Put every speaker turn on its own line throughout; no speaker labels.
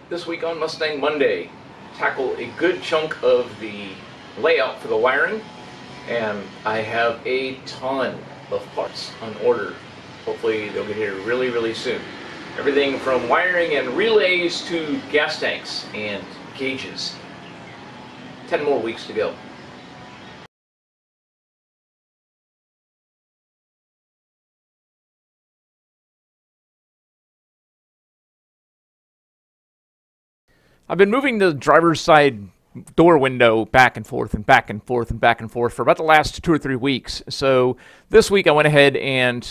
This week on Mustang Monday, tackle a good chunk of the layout for the wiring, and I have a ton of parts on order. Hopefully they'll get here really soon. Everything from wiring and relays to gas tanks and gauges. 10 more weeks to go. I've been moving the driver's side door window back and forth and back and forth and back and forth for about the last 2 or 3 weeks. So this week I went ahead and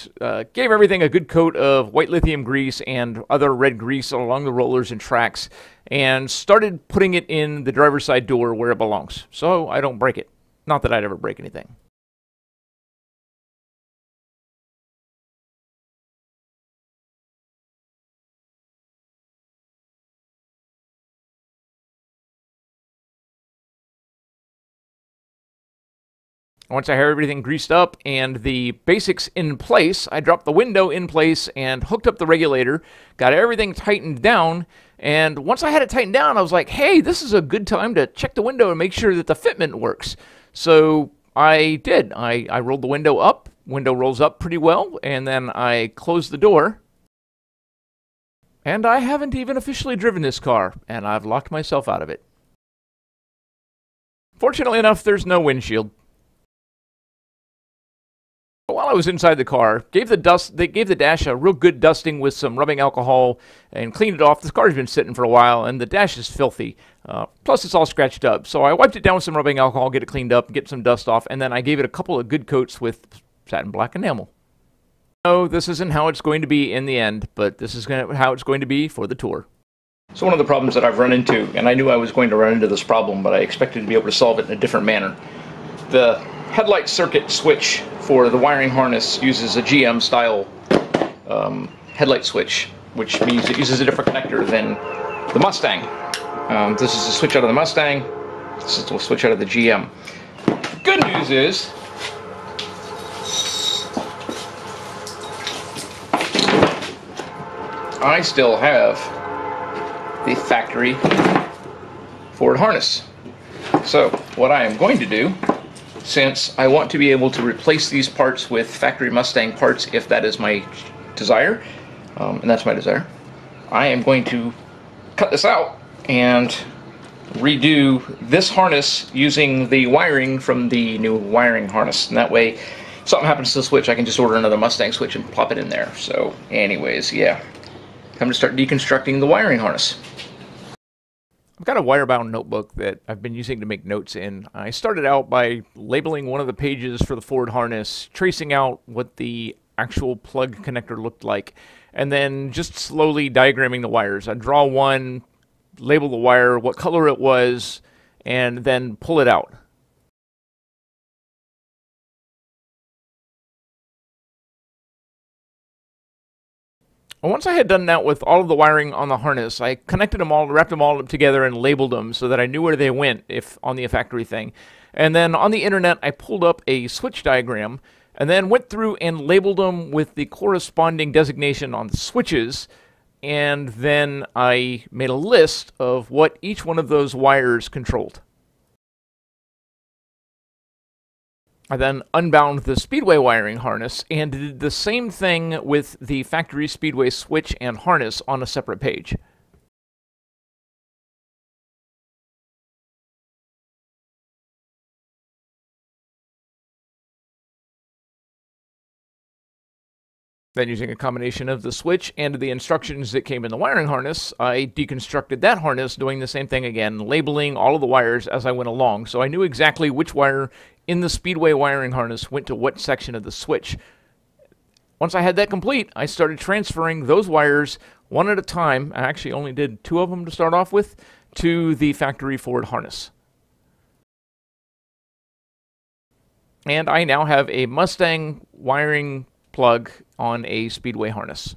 gave everything a good coat of white lithium grease and other red grease along the rollers and tracks, and started putting it in the driver's side door where it belongs, so I don't break it. Not that I'd ever break anything. Once I have everything greased up and the basics in place, I dropped the window in place and hooked up the regulator, got everything tightened down, and once I had it tightened down, I was like, hey, this is a good time to check the window and make sure that the fitment works. So I did. I rolled the window up. Window rolls up pretty well, and then I closed the door. And I haven't even officially driven this car, and I've locked myself out of it. Fortunately enough, there's no windshield. While I was inside the car, gave the dash a real good dusting with some rubbing alcohol and cleaned it off. The car's been sitting for a while, and the dash is filthy. Plus, it's all scratched up. So I wiped it down with some rubbing alcohol, get it cleaned up, get some dust off, and then I gave it a couple of good coats with satin black enamel. No, this isn't how it's going to be in the end, but this is how it's going to be for the tour. So one of the problems that I've run into, and I knew I was going to run into this problem, but I expected to be able to solve it in a different manner. The headlight circuit switch for the wiring harness uses a GM style headlight switch, which means it uses a different connector than the Mustang. This is a switch out of the Mustang, this is a switch out of the GM. Good news is, I still have the factory Ford harness. So what I am going to do, since I want to be able to replace these parts with factory Mustang parts if that is my desire, and that's my desire, I am going to cut this out and redo this harness using the wiring from the new wiring harness. And that way, if something happens to the switch, I can just order another Mustang switch and plop it in there. So anyways, yeah, time to start deconstructing the wiring harness. I've got a wire-bound notebook that I've been using to make notes in. I started out by labeling one of the pages for the Ford harness, tracing out what the actual plug connector looked like, and then just slowly diagramming the wires. I'd draw one, label the wire, what color it was, and then pull it out. Once I had done that with all of the wiring on the harness, I connected them all, wrapped them all up together, and labeled them so that I knew where they went if on the factory thing. And then on the internet, I pulled up a switch diagram and then went through and labeled them with the corresponding designation on the switches. And then I made a list of what each one of those wires controlled. I then unbound the Speedway wiring harness and did the same thing with the factory Speedway switch and harness on a separate page. Then, using a combination of the switch and the instructions that came in the wiring harness, I deconstructed that harness, doing the same thing again, labeling all of the wires as I went along, so I knew exactly which wire in the Speedway wiring harness went to what section of the switch. Once I had that complete, I started transferring those wires one at a time. I actually only did 2 of them to start off with, to the factory Ford harness. And I now have a Mustang wiring plug on a Speedway harness.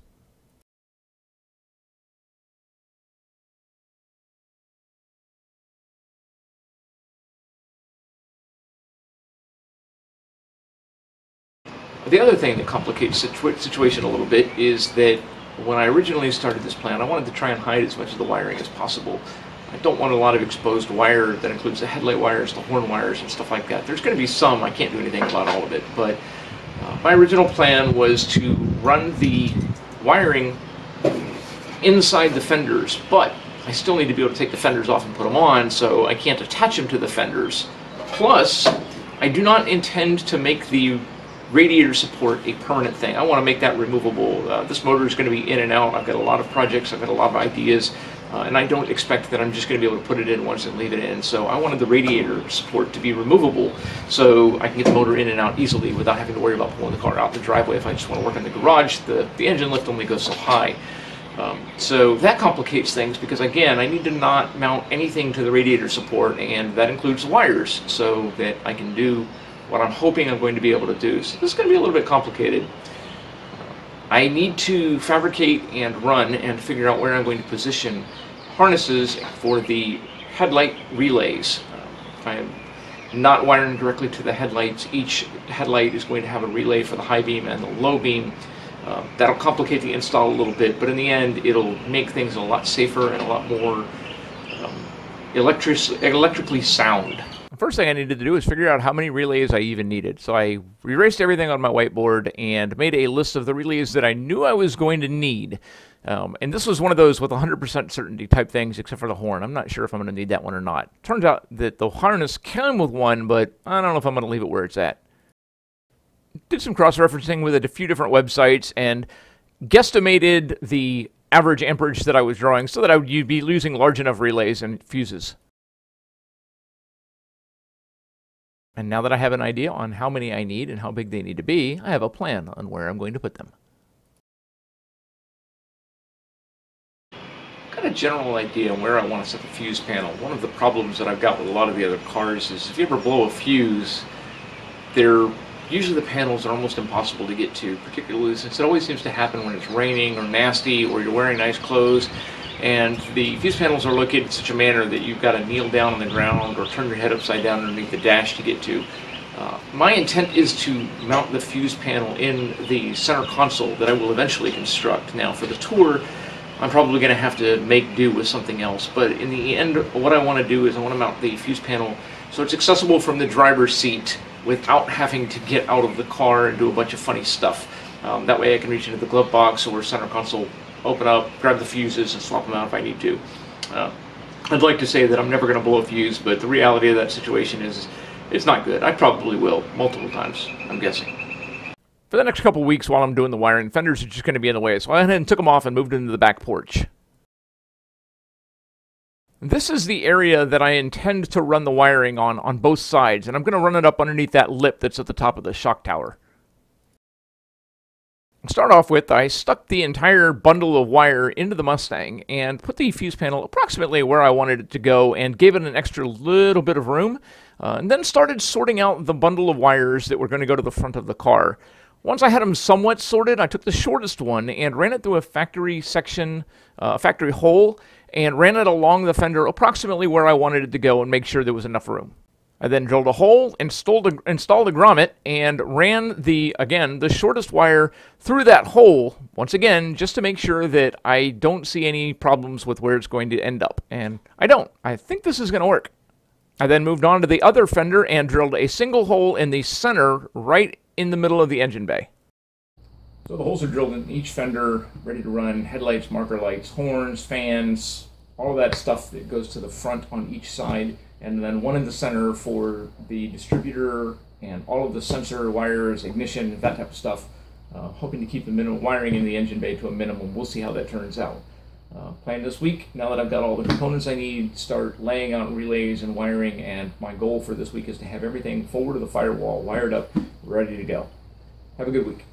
The other thing that complicates the situation a little bit is that when I originally started this plan, I wanted to try and hide as much of the wiring as possible. I don't want a lot of exposed wire that includes the headlight wires, the horn wires, and stuff like that. There's going to be some, I can't do anything about all of it, but my original plan was to run the wiring inside the fenders, but I still need to be able to take the fenders off and put them on, so I can't attach them to the fenders. Plus, I do not intend to make the radiator support a permanent thing. I want to make that removable. This motor is going to be in and out. I've got a lot of projects, I've got a lot of ideas, and I don't expect that I'm just going to be able to put it in once and leave it in. So I wanted the radiator support to be removable so I can get the motor in and out easily without having to worry about pulling the car out the driveway. If I just want to work in the garage, the engine lift only goes so high. So that complicates things because, again, I need to not mount anything to the radiator support, and that includes wires, so that I can do what I'm hoping I'm going to be able to do. So this is going to be a little bit complicated. I need to fabricate and run and figure out where I'm going to position harnesses for the headlight relays. I am not wiring directly to the headlights. Each headlight is going to have a relay for the high beam and the low beam. That'll complicate the install a little bit, but in the end it'll make things a lot safer and a lot more electrically sound.
The first thing I needed to do is figure out how many relays I even needed. So I erased everything on my whiteboard and made a list of the relays that I knew I was going to need. And this was one of those with 100% certainty type things, except for the horn. I'm not sure if I'm going to need that one or not. Turns out that the harness came with one, but I don't know if I'm going to leave it where it's at. Did some cross-referencing with a few different websites and guesstimated the average amperage that I was drawing so that I would be using large enough relays and fuses. And now that I have an idea on how many I need and how big they need to be, I have a plan on where I'm going to put them.
I've got a general idea on where I want to set the fuse panel. One of the problems that I've got with a lot of the other cars is if you ever blow a fuse, usually the panels are almost impossible to get to, particularly since it always seems to happen when it's raining or nasty or you're wearing nice clothes. And the fuse panels are located in such a manner that you've got to kneel down on the ground or turn your head upside down underneath the dash to get to. My intent is to mount the fuse panel in the center console that I will eventually construct. Now for the tour, I'm probably going to have to make do with something else, but in the end what I want to do is I want to mount the fuse panel so it's accessible from the driver's seat without having to get out of the car and do a bunch of funny stuff. That way I can reach into the glove box or center console, open up, grab the fuses, and swap them out if I need to. I'd like to say that I'm never going to blow a fuse, but the reality of that situation is it's not good. I probably will, multiple times, I'm guessing.
For the next couple weeks while I'm doing the wiring, fenders are just going to be in the way, so I went ahead and took them off and moved into the back porch. This is the area that I intend to run the wiring on both sides, and I'm going to run it up underneath that lip that's at the top of the shock tower. To start off with, I stuck the entire bundle of wire into the Mustang and put the fuse panel approximately where I wanted it to go and gave it an extra little bit of room, and then started sorting out the bundle of wires that were going to go to the front of the car. Once I had them somewhat sorted, I took the shortest one and ran it through a factory section, factory hole, and ran it along the fender approximately where I wanted it to go and make sure there was enough room. I then drilled a hole, installed a grommet, and ran the shortest wire through that hole, once again, just to make sure that I don't see any problems with where it's going to end up. And I don't. I think this is going to work. I then moved on to the other fender and drilled a single hole in the center right in the middle of the engine bay. So the holes are drilled in each fender, ready to run headlights, marker lights, horns, fans, all of that stuff that goes to the front on each side, and then one in the center for the distributor and all of the sensor wires, ignition, that type of stuff. Hoping to keep the minimum wiring in the engine bay to a minimum. We'll see how that turns out. Plan this week, now that I've got all the components I need, start laying out relays and wiring, and my goal for this week is to have everything forward to the firewall wired up, ready to go. Have a good week.